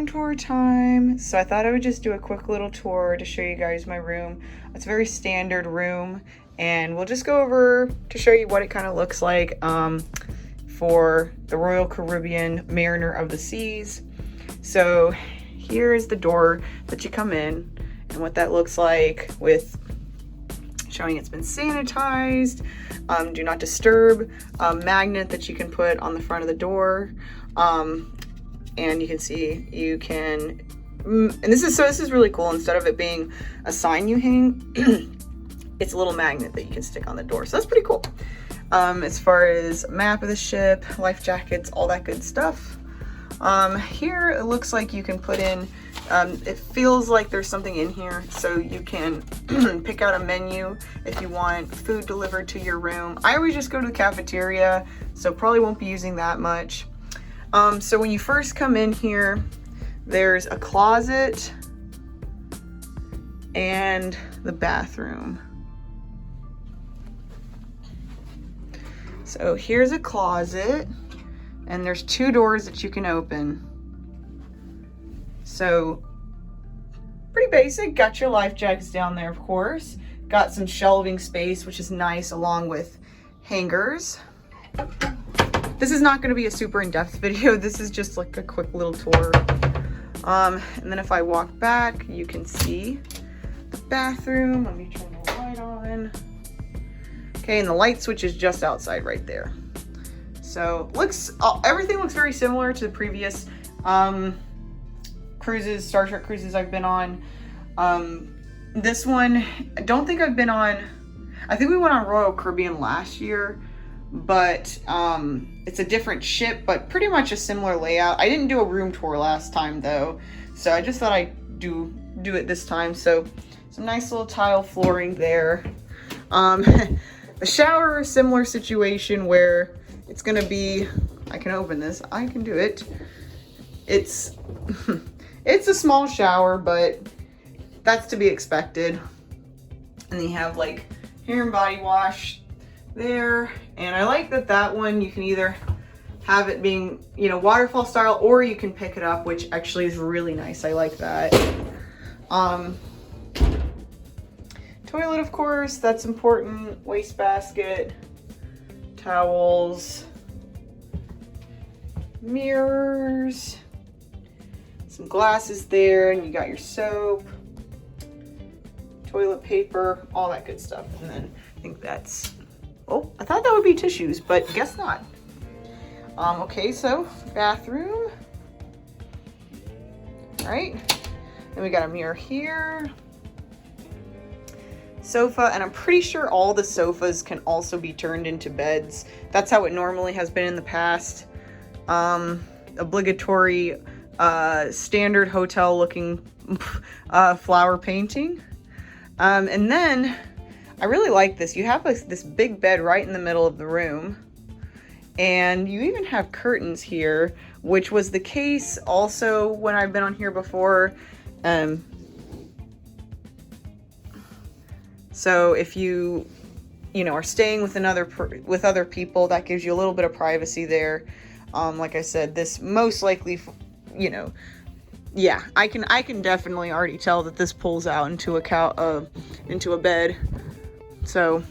room tour time. So I thought I would just do a quick little tour to show you guys my room. It's a very standard room, and we'll just go over to show you what it kind of looks like for the Royal Caribbean Mariner of the Seas. So here is the door that you come in, and what that looks like, with showing it's been sanitized, do not disturb magnet that you can put on the front of the door. And you can see you can, and this is really cool. Instead of it being a sign you hang, it's a little magnet that you can stick on the door. So that's pretty cool. As far as map of the ship, life jackets, all that good stuff. Here it looks like you can put in, it feels like there's something in here, so you can pick out a menu if you want food delivered to your room. I always just go to the cafeteria, so probably won't be using that much. So when you first come in here, there's a closet and the bathroom. So here's a closet, and there's 2 doors that you can open. So pretty basic. Got your life jackets down there, of course. Got some shelving space, which is nice, along with hangers. This is not going to be a super in-depth video. This is just like a quick little tour. And then if I walk back, you can see the bathroom. Let me turn the light on. Okay, and the light switch is just outside right there. So everything looks very similar to the previous cruises, Star Trek cruises I've been on. This one, I don't think I've been on. I think we went on Royal Caribbean last year, but it's a different ship, but pretty much a similar layout. I didn't do a room tour last time though, so I just thought I'd do it this time. So some nice little tile flooring there. The shower, similar situation where it's gonna be, I can open this, I can do it. It's it's a small shower, but that's to be expected. And you have like hair and body wash there, and I like that one you can either have it being, you know, waterfall style, or you can pick it up, which actually is really nice. I like that. Toilet, of course, that's important. Wastebasket, towels, mirrors, some glasses there, and you got your soap, toilet paper, all that good stuff. And then I think that's, oh, I thought that would be tissues, but guess not. Okay, so bathroom. All right, then we got a mirror here. Sofa, and I'm pretty sure all the sofas can also be turned into beds. That's how it normally has been in the past. Obligatory standard hotel looking flower painting. And then I really like this. You have this big bed right in the middle of the room, and you even have curtains here, which was the case also when I've been on here before. So if you know, are staying with other people, that gives you a little bit of privacy there. Like I said, this most likely, you know, yeah, I can definitely already tell that this pulls out into a bed. So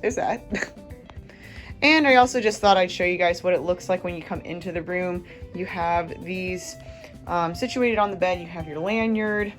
there's that. And I also just thought I'd show you guys what it looks like when you come into the room. You have these situated on the bed. You have your lanyard,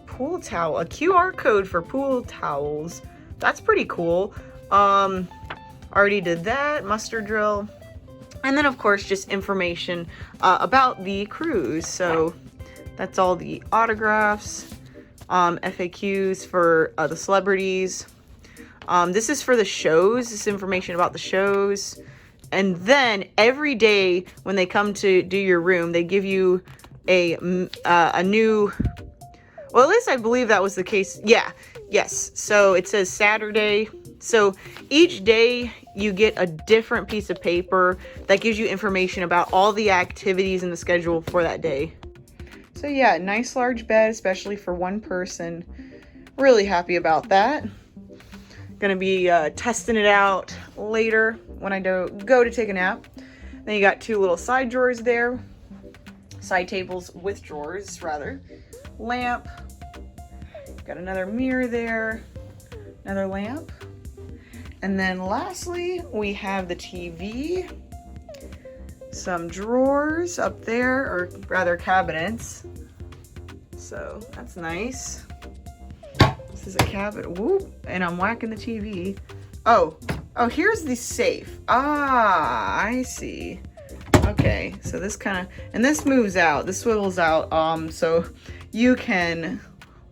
pool towel, a QR code for pool towels. That's pretty cool. Already did that. Muster drill. And then of course just information about the cruise. So that's all the autographs, FAQs for the celebrities. This is for the shows. This information about the shows. And then every day when they come to do your room, they give you a new, well, at least I believe that was the case. Yeah, yes. So it says Saturday. So each day you get a different piece of paper that gives you information about all the activities in the schedule for that day. So yeah, nice large bed, especially for one person. Really happy about that. Gonna be testing it out later when I go to take a nap. Then you got two little side drawers there. Side tables with drawers, rather. Lamp. Got another mirror there. Another lamp. And then lastly, we have the TV. Some drawers up there, or rather cabinets. So that's nice. This is a cabinet. Whoop. And I'm whacking the TV. Oh, here's the safe. Ah, I see. Okay, so this kind of, and this moves out, this swivels out, so you can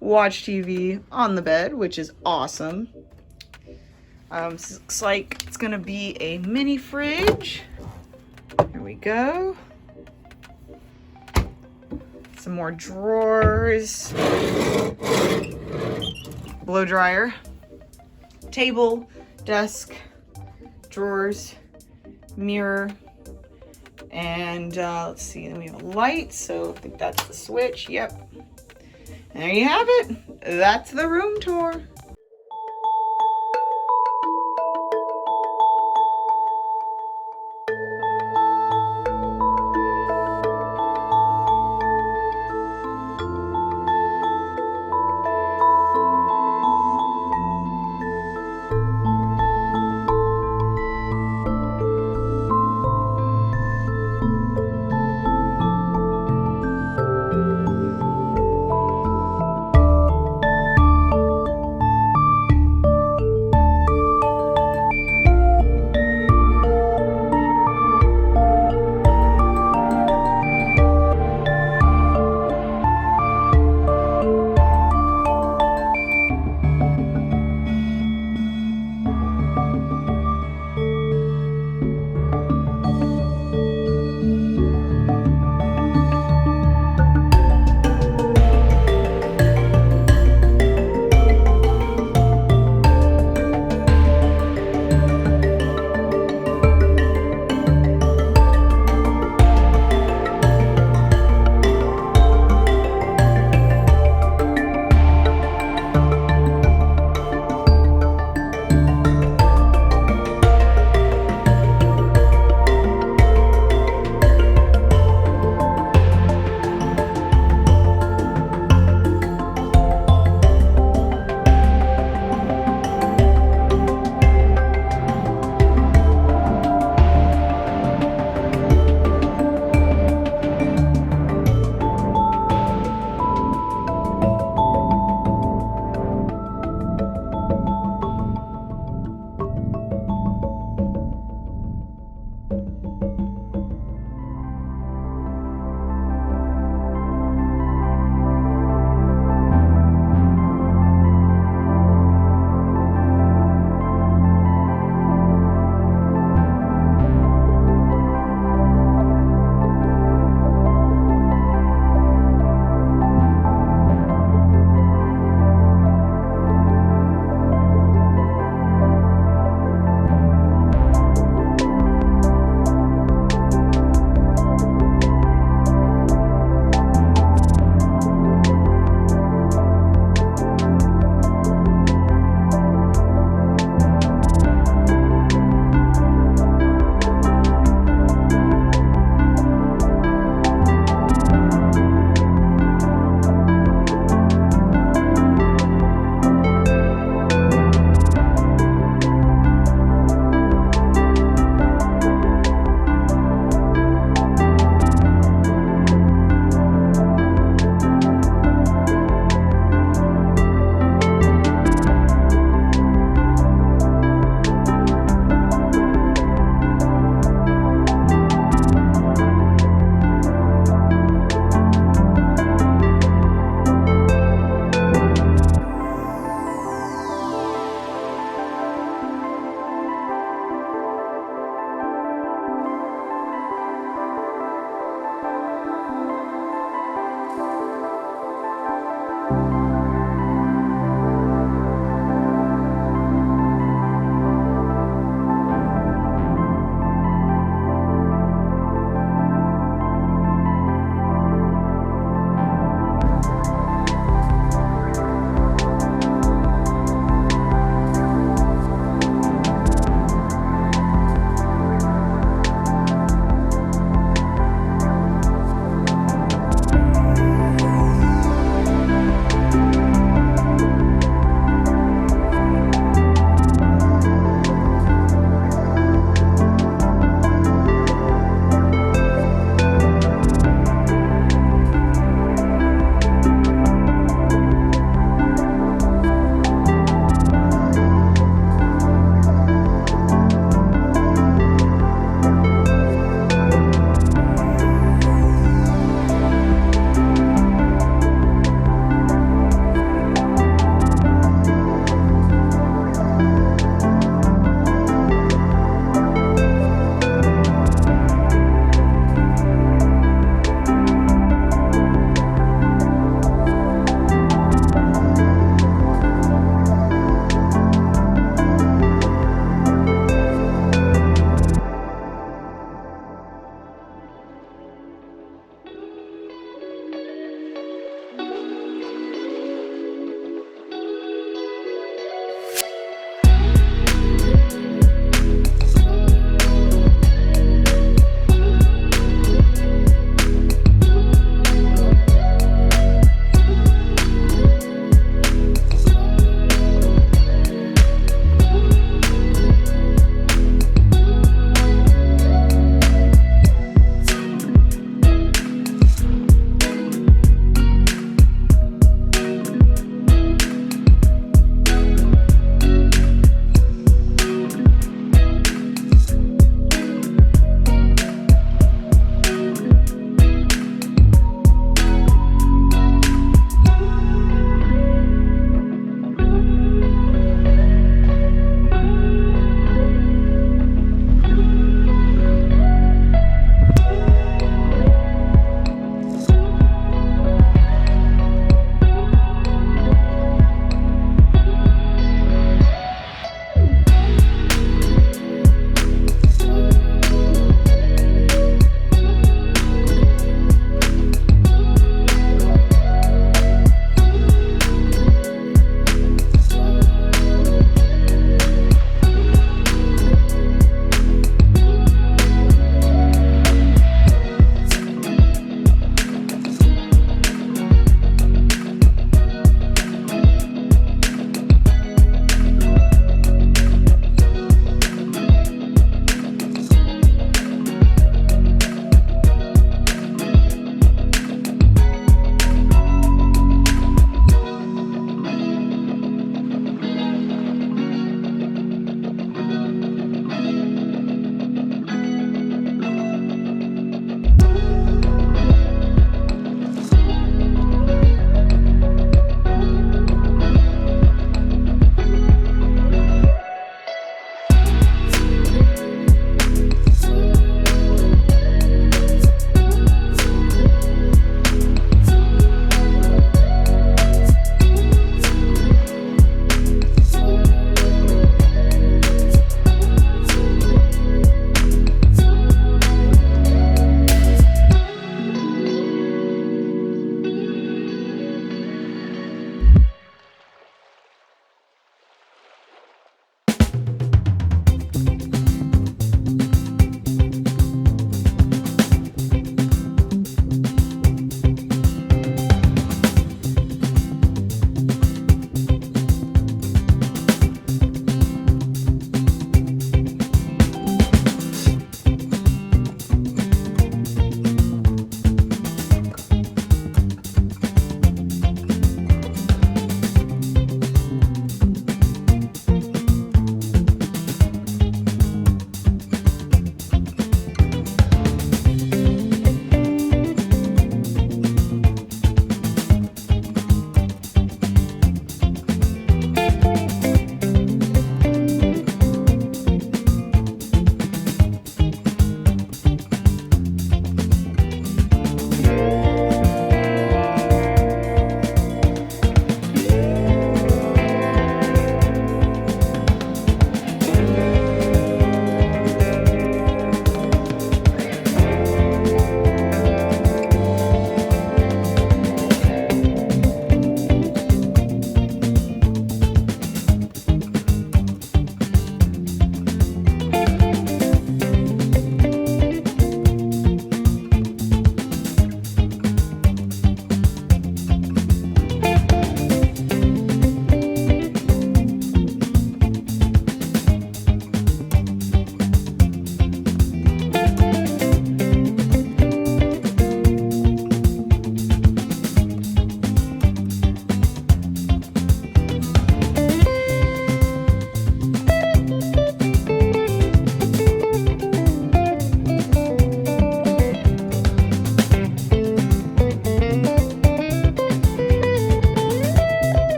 watch TV on the bed, which is awesome. This looks like it's gonna be a mini fridge. Here we go. Some more drawers. Blow dryer. Table, desk, drawers, mirror. And let's see, then we have a light, so I think that's the switch. Yep. There you have it. That's the room tour.